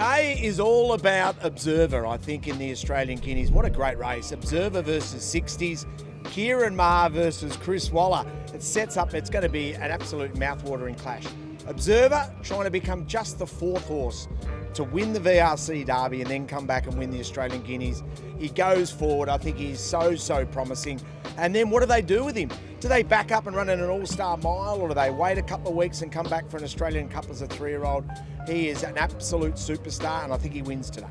Today is all about Observer, I think, in the Australian Guineas. What a great race. Observer versus 60s. Kieran Maher versus Chris Waller. It sets up, it's going to be an absolute mouth-watering clash. Observer trying to become just the fourth horse to win the VRC Derby and then come back and win the Australian Guineas. He goes forward. I think he's so promising. And then what do they do with him? Do they back up and run in an all-star mile, or do they wait a couple of weeks and come back for an Australian Cup as a 3-year-old? He is an absolute superstar, and I think he wins today.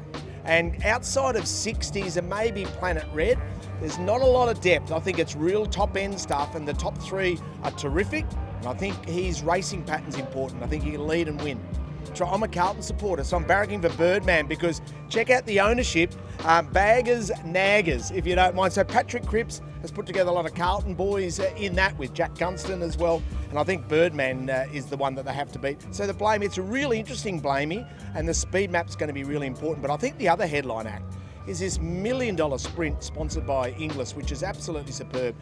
And outside of 60s and maybe Planet Red, there's not a lot of depth. I think it's real top-end stuff, and the top three are terrific. And I think his racing pattern's important. I think he can lead and win. So I'm a Carlton supporter, so I'm barracking for Birdman, because check out the ownership, baggers, naggers, if you don't mind. So Patrick Cripps has put together a lot of Carlton boys in that, with Jack Gunston as well, and I think Birdman is the one that they have to beat. So the Blamey, it's a really interesting Blamey, and the speed map's going to be really important. But I think the other headline act is this $1 million sprint sponsored by Inglis, which is absolutely superb.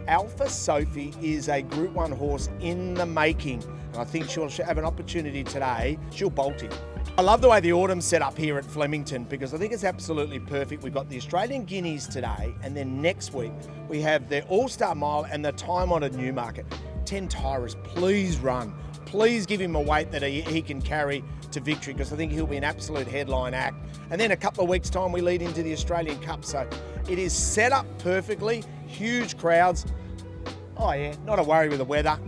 Alpha Sophie is a Group 1 horse in the making, and I think she'll have an opportunity today. She'll bolt it. I love the way the autumn's set up here at Flemington, because I think it's absolutely perfect. We've got the Australian Guineas today, and then next week we have the All-Star Mile and the time-honoured Newmarket. 10 Tyrus, please run. Please give him a weight that he can carry to victory, because I think he'll be an absolute headline act. And then a couple of weeks' time we lead into the Australian Cup. So it is set up perfectly, huge crowds. Oh yeah, not a worry with the weather.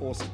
Awesome.